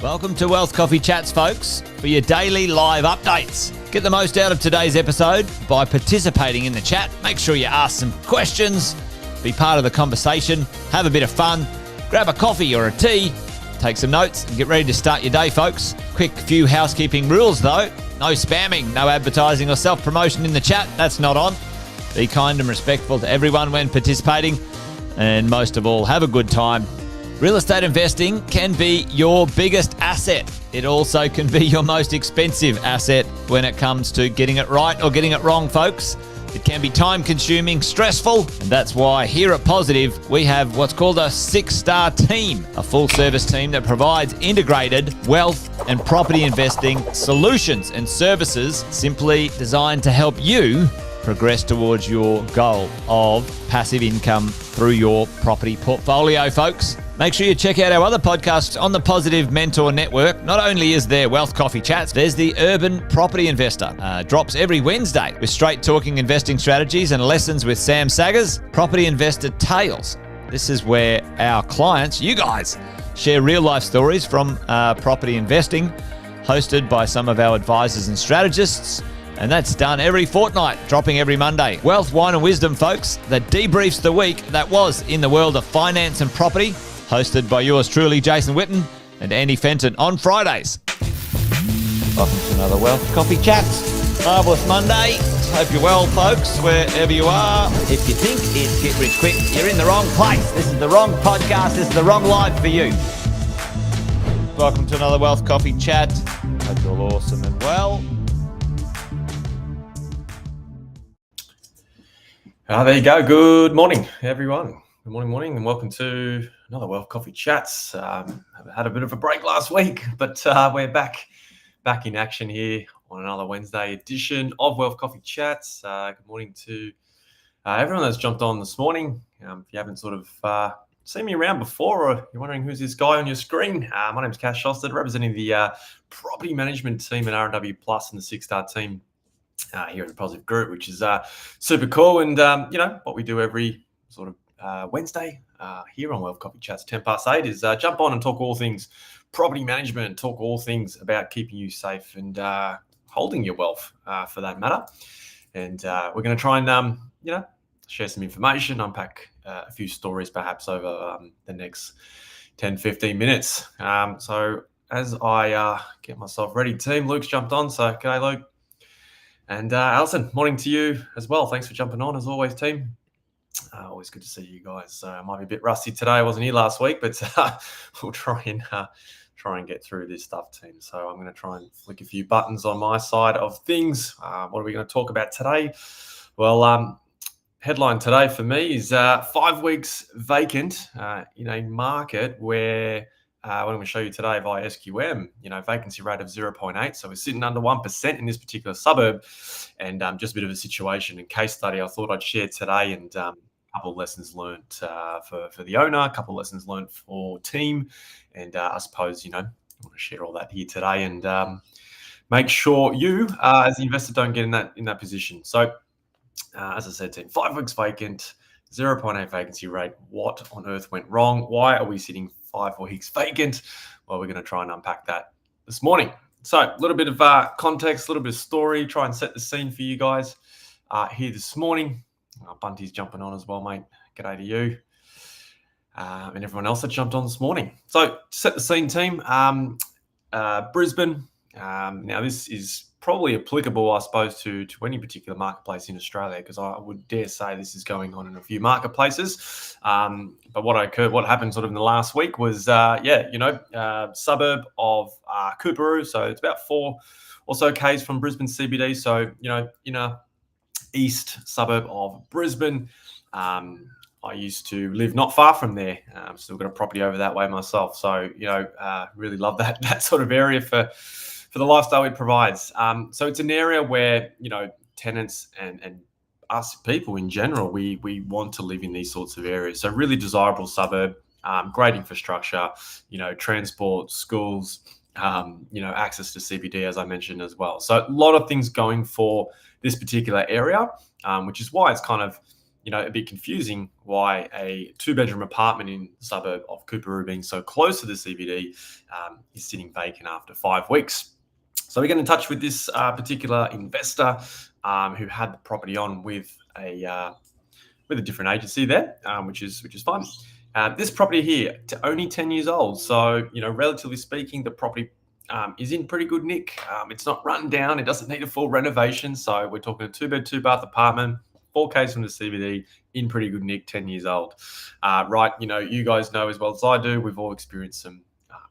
Welcome to Wealth Coffee Chats, folks, for your daily live updates. Get the most out of today's episode by participating in the chat. Make sure you ask some questions, be part of the conversation, have a bit of fun, grab a coffee or a tea, take some notes, and get ready to start your day, folks. Quick few housekeeping rules, though. No spamming, no advertising or self-promotion in the chat. That's not on. Be kind and respectful to everyone when participating. And most of all, have a good time. Real estate investing can be your biggest asset. It also can be your most expensive asset when it comes to getting it right or getting it wrong, folks. It can be time-consuming, stressful, and that's why here at Positive, we have what's called a 6-star team, a full-service team that provides integrated wealth and property investing solutions and services simply designed to help you progress towards your goal of passive income through your property portfolio, folks. Make sure you check out our other podcasts on the Positive Mentor Network. Not only is there Wealth Coffee Chats, there's the Urban Property Investor. Drops every Wednesday with straight talking investing strategies and lessons with Sam Saggers. Property Investor Tales. This is where our clients, you guys, share real life stories from property investing, hosted by some of our advisors and strategists. And that's done every fortnight, dropping every Monday. Wealth, Wine and Wisdom, folks, that debriefs the week that was in the world of finance and property, hosted by yours truly, Jason Witten and Andy Fenton on Fridays. Welcome to another Wealth Coffee Chats. Marvellous Monday. Hope you're well, folks, wherever you are. If you think it's Get Rich Quick, you're in the wrong place. This is the wrong podcast. This is the wrong live for you. Welcome to another Wealth Coffee Chat. Hope you're all awesome and well. There you go. Good morning, everyone. Good morning, and welcome to another Wealth Coffee Chats. Had a bit of a break last week, but we're back in action here on another Wednesday edition of Wealth Coffee Chats. Good morning to everyone that's jumped on this morning. If you haven't sort of seen me around before, or you're wondering who's this guy on your screen, my name's Cash Shosted, representing the property management team at R&W Plus and the 6-star team here in the Positive Group, which is super cool. And, what we do every sort of Wednesday here on Wealth Coffee Chats 8:10 is jump on and talk all things property management, talk all things about keeping you safe and holding your wealth for that matter. And we're going to try and, share some information, unpack a few stories perhaps over the next 10, 15 minutes. So as I get myself ready, team, Luke's jumped on. So, g'day, Luke. And Alison, morning to you as well. Thanks for jumping on as always, team. Always good to see you guys. Might be a bit rusty today. I wasn't here last week, but we'll try and get through this stuff, team. So I'm going to try and flick a few buttons on my side of things. What are we going to talk about today? Well, headline today for me is 5 weeks vacant in a market where what I'm going to show you today via SQM, vacancy rate of 0.8. So we're sitting under 1% in this particular suburb, and just a bit of a situation and case study I thought I'd share today, and a couple of lessons learned for the owner, a couple of lessons learned for team, and I suppose, I want to share all that here today and make sure you, as the investor, don't get in that position. So as I said, team, 5 weeks vacant, 0.8 vacancy rate. What on earth went wrong? Why are we sitting 5 weeks vacant? Well, we're going to try and unpack that this morning. So a little bit of context, a little bit of story, try and set the scene for you guys here this morning. Bunty's jumping on as well, mate. G'day to you. And everyone else that jumped on this morning. So to set the scene, team, Brisbane. Now this is probably applicable, I suppose, to any particular marketplace in Australia, because I would dare say this is going on in a few marketplaces. But what happened sort of in the last week was, suburb of Coorparoo. So it's about 4 or so Ks from Brisbane CBD. So, inner east suburb of Brisbane. I used to live not far from there. Still got a property over that way myself. So, really love that sort of area for the lifestyle it provides. So it's an area where, tenants and us people in general, we want to live in these sorts of areas. So really desirable suburb, great infrastructure, transport, schools, access to CBD, as I mentioned as well. So a lot of things going for this particular area, which is why it's kind of a bit confusing why a 2-bedroom apartment in the suburb of Coorparoo, being so close to the CBD, is sitting vacant after 5 weeks. So we get in touch with this particular investor who had the property on with a different agency there, which is fine. This property here, only 10 years old. So, relatively speaking, the property is in pretty good nick. It's not run down. It doesn't need a full renovation. So we're talking a 2-bed, 2-bath apartment, 4Ks from the CBD, in pretty good nick, 10 years old. Right, you guys know as well as I do, we've all experienced some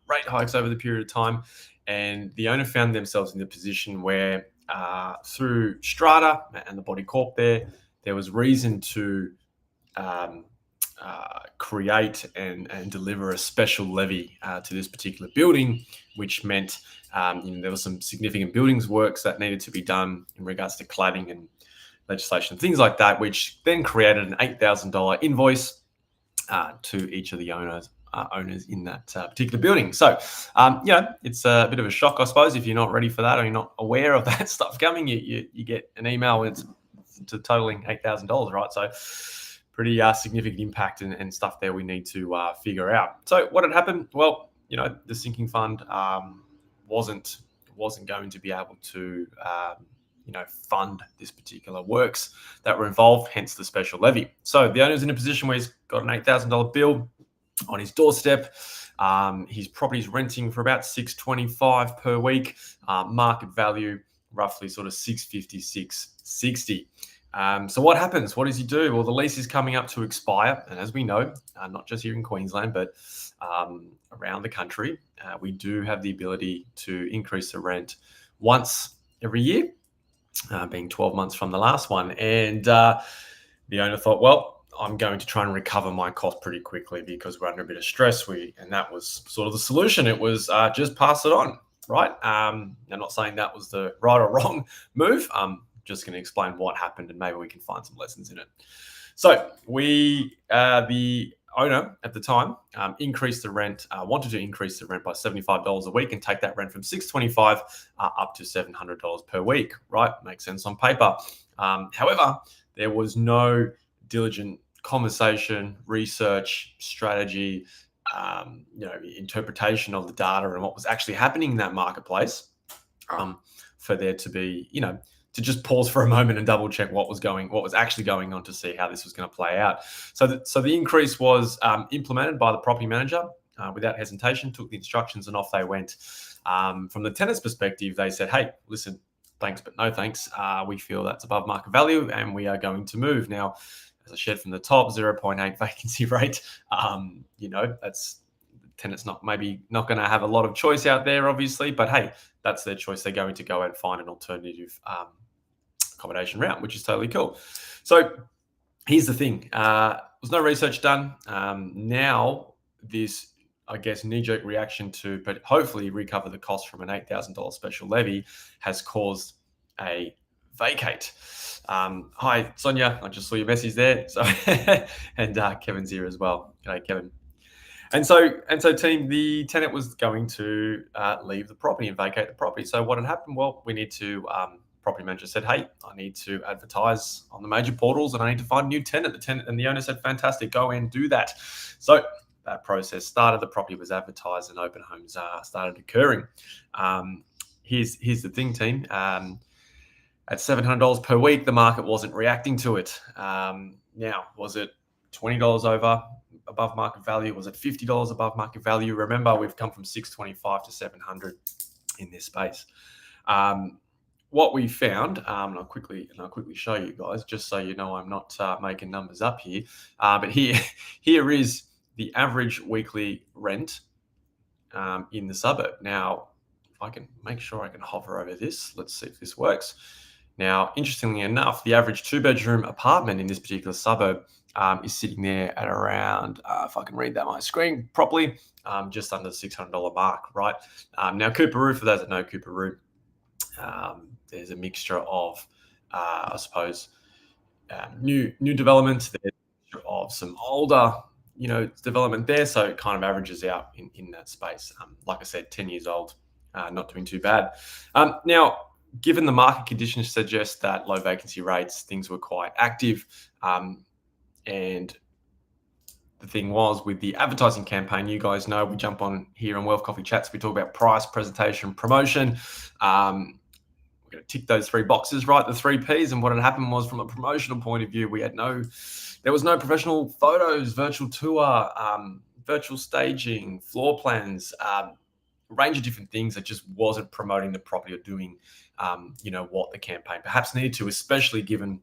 rate hikes over the period of time. And the owner found themselves in the position where through Strata and the body corp there was reason to create and deliver a special levy to this particular building, which meant there was some significant buildings works that needed to be done in regards to cladding and legislation, things like that, which then created an $8,000 invoice to each of the owners in that particular building. So, it's a bit of a shock, I suppose, if you're not ready for that or you're not aware of that stuff coming. You get an email when it's totaling $8,000, right? So pretty significant impact and stuff there we need to figure out. So what had happened? Well, the sinking fund wasn't going to be able to fund this particular works that were involved, hence the special levy. So the owner's in a position where he's got an $8,000 bill on his doorstep. His property's renting for about $625 per week. Market value roughly sort of $650, $660. So what happens? What does he do? Well, the lease is coming up to expire, and as we know, not just here in Queensland, but around the country, we do have the ability to increase the rent once every year, being 12 months from the last one. And the owner thought, well, I'm going to try and recover my cost pretty quickly because we're under a bit of stress. And that was sort of the solution. It was just pass it on, right? I'm not saying that was the right or wrong move. I'm just going to explain what happened and maybe we can find some lessons in it. So the owner at the time increased the rent, wanted to increase the rent by $75 a week and take that rent from $625 up to $700 per week, right? Makes sense on paper. However, there was no diligent conversation, research, strategy, interpretation of the data and what was actually happening in that marketplace for there to be, to just pause for a moment and double check what was actually going on to see how this was going to play out. So the increase was implemented by the property manager without hesitation, took the instructions and off they went. From the tenant's perspective, they said, hey, listen, thanks, but no thanks. We feel that's above market value and we are going to move. Now, as I shared from the top, 0.8 vacancy rate, that's tenants not going to have a lot of choice out there, obviously, but hey, that's their choice. They're going to go and find an alternative accommodation route, which is totally cool. So here's the thing. There's no research done. Now this, I guess, knee-jerk reaction to, but hopefully recover the cost from an $8,000 special levy has caused a vacate. Hi, Sonia. I just saw your message there. So, and Kevin's here as well. G'day, Kevin. And so, team, the tenant was going to leave the property and vacate the property. So what had happened? Well, we need to, property manager said, hey, I need to advertise on the major portals and I need to find a new tenant. The owner said, fantastic, go and do that. So that process started. The property was advertised and open homes started occurring. Here's the thing, team. At $700 per week, the market wasn't reacting to it. Now, was it $20 above market value? Was it $50 above market value? Remember, we've come from $625 to $700 in this space. What we found, and I'll quickly show you guys, just so you know I'm not making numbers up here. But here is the average weekly rent in the suburb. Now, if I can make sure I can hover over this, let's see if this works. Now, interestingly enough, the average 2-bedroom apartment in this particular suburb is sitting there at around, if I can read that on my screen properly, just under the $600 mark, right? Now, Coorparoo, for those that know Coorparoo, there's a mixture of, I suppose, new developments. There's a mixture of some older, development there, so it kind of averages out in that space. Like I said, 10 years old, not doing too bad. Now, given the market conditions suggest that low vacancy rates, things were quite active. And the thing was, with the advertising campaign, you guys know we jump on here on Wealth Coffee Chats. We talk about price, presentation, promotion. We're going to tick those three boxes, right? The three Ps. And what had happened was, from a promotional point of view, there was no professional photos, virtual tour, virtual staging, floor plans, a range of different things that just wasn't promoting the property or doing, what the campaign perhaps needed to, especially given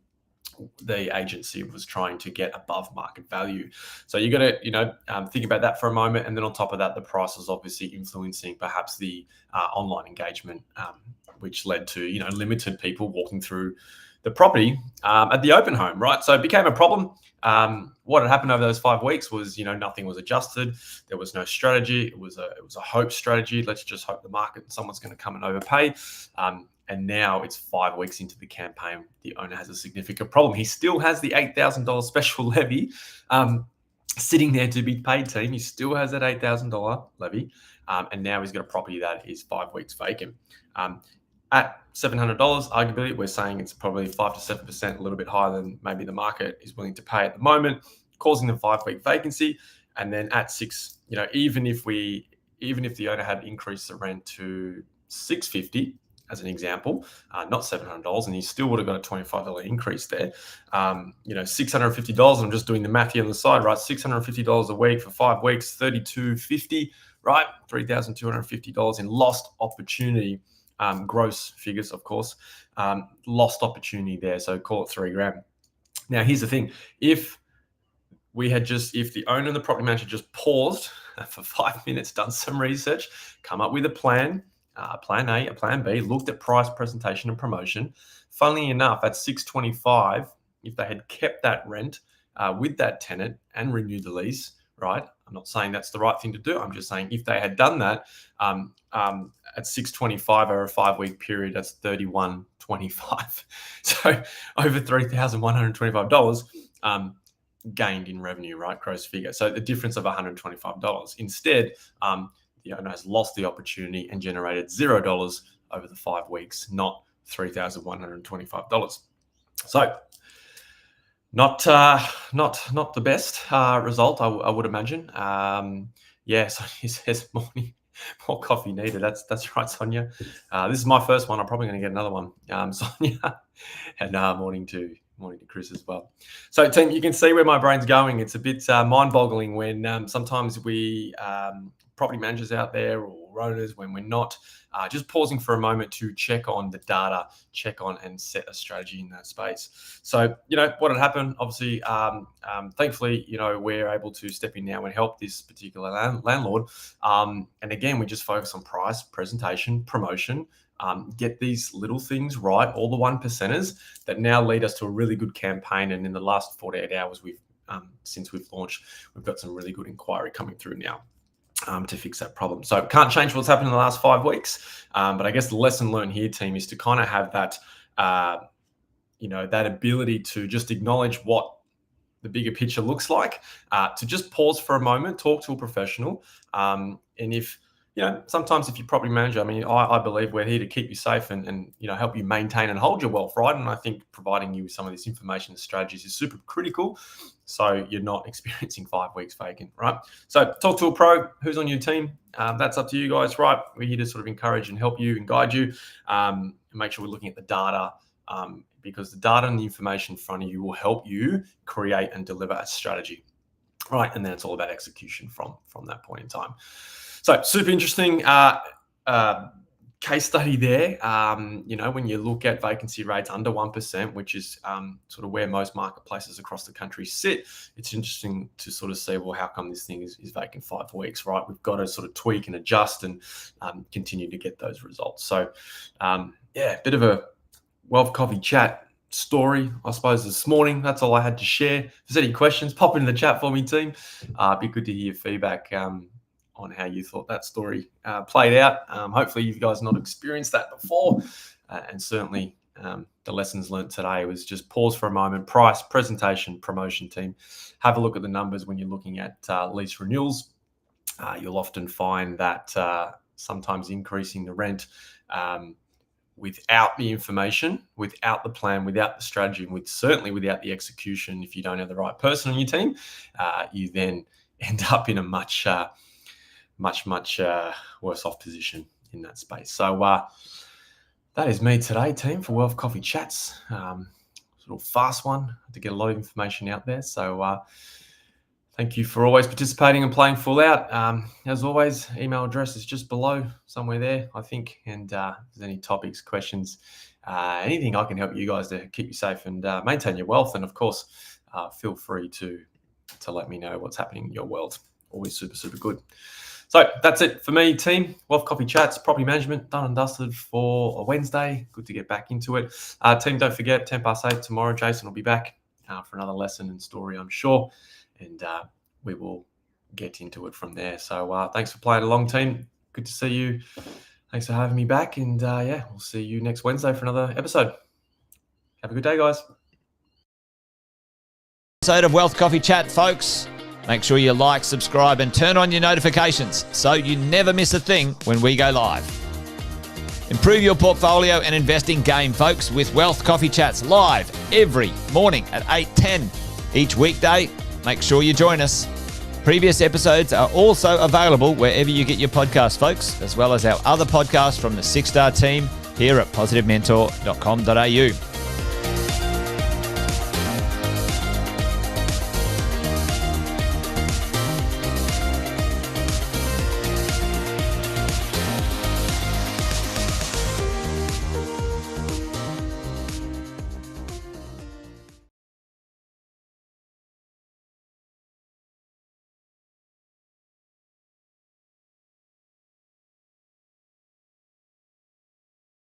the agency was trying to get above market value. So you got to, think about that for a moment. And then on top of that, the price is obviously influencing perhaps the online engagement, which led to, limited people walking through the property at the open home, right? So it became a problem. What had happened over those 5 weeks was, nothing was adjusted. There was no strategy. It was a hope strategy. Let's just hope the market and someone's going to come and overpay. And now it's 5 weeks into the campaign. The owner has a significant problem. He still has the $8,000 special levy sitting there to be paid, team. He still has that $8,000 levy. And now he's got a property that is 5 weeks vacant. At $700, arguably, we're saying it's probably 5 to 7%, a little bit higher than maybe the market is willing to pay at the moment, causing the 5-week vacancy. And then at six, even if the owner had increased the rent to $650, as an example, not $700, and he still would have got a $25 increase there. $650. I'm just doing the math here on the side, right? $650 a week for 5 weeks, $3,250, right? $3,250 in lost opportunity. Gross figures, of course, lost opportunity there. So call it $3,000. Now, here's the thing: if the owner and the property manager just paused for 5 minutes, done some research, come up with a plan. Plan A, a plan B, looked at price, presentation, and promotion. Funnily enough, at $625, if they had kept that rent with that tenant and renewed the lease, right? I'm not saying that's the right thing to do. I'm just saying if they had done that at $625 over a 5-week period, that's $3,125. So over $3,125 gained in revenue, right? Gross figure. So the difference of $125. Instead, the owner has lost the opportunity and generated $0 over the 5 weeks, not $3,125. So not the best result, I would imagine. So he says more coffee needed. That's right, Sonia. This is my first one. I'm probably going to get another one, Sonia. And morning to Chris as well. So, team, you can see where my brain's going. It's a bit mind-boggling when sometimes we property managers out there or owners, when we're not just pausing for a moment to check on the data, check on and set a strategy in that space. So, what had happened, obviously, thankfully, we're able to step in now and help this particular landlord. And again, we just focus on price, presentation, promotion, get these little things right, all the 1%ers that now lead us to a really good campaign. And in the last 48 hours, since we've launched, we've got some really good inquiry coming through now. To fix that problem. So can't change what's happened in the last 5 weeks. But I guess the lesson learned here, team, is to kind of have that, that ability to just acknowledge what the bigger picture looks like, to just pause for a moment, talk to a professional. And if, sometimes if you're property manager, I believe we're here to keep you safe and help you maintain and hold your wealth, right? And I think providing you with some of this information and strategies is super critical, so you're not experiencing 5 weeks vacant, right? So talk to a pro who's on your team. That's up to you guys, right? We're here to sort of encourage and help you and guide you, and make sure we're looking at the data, because the data and the information in front of you will help you create and deliver a strategy, right? And then it's all about execution from that point in time. So super interesting case study there. When you look at vacancy rates under 1%, which is sort of where most marketplaces across the country sit, it's interesting to sort of see, well, how come this thing is vacant 5 weeks, right? We've got to sort of tweak and adjust and continue to get those results. So, a bit of a Wealth Coffee Chat story, I suppose, this morning. That's all I had to share. If there's any questions, pop into the chat for me, team. It'd be good to hear feedback on how you thought that story played out. Hopefully you guys not experienced that before. And certainly the lessons learned today was just pause for a moment, price, presentation, promotion, team. Have a look at the numbers when you're looking at lease renewals. You'll often find that sometimes increasing the rent without the information, without the plan, without the strategy, and certainly without the execution, if you don't have the right person on your team, you then end up in a much worse off position in that space. So that is me today, team, for Wealth Coffee Chats. Sort of fast one to get a lot of information out there. So thank you for always participating and playing full out. As always, email address is just below, somewhere there, I think. And if there's any topics, questions, anything I can help you guys to keep you safe and maintain your wealth. And of course, feel free to let me know what's happening in your world. Always super, super good. So that's it for me, team. Wealth Coffee Chats, property management, done and dusted for a Wednesday. Good to get back into it. Team, don't forget, 8:10 tomorrow, Jason will be back for another lesson and story, I'm sure. And we will get into it from there. So thanks for playing along, team. Good to see you. Thanks for having me back. And we'll see you next Wednesday for another episode. Have a good day, guys. Episode of Wealth Coffee Chat, folks. Make sure you like, subscribe, and turn on your notifications so you never miss a thing when we go live. Improve your portfolio and investing game, folks, with Wealth Coffee Chats live every morning at 8:10 each weekday. Make sure you join us. Previous episodes are also available wherever you get your podcasts, folks, as well as our other podcasts from the 6-Star team here at positivementor.com.au.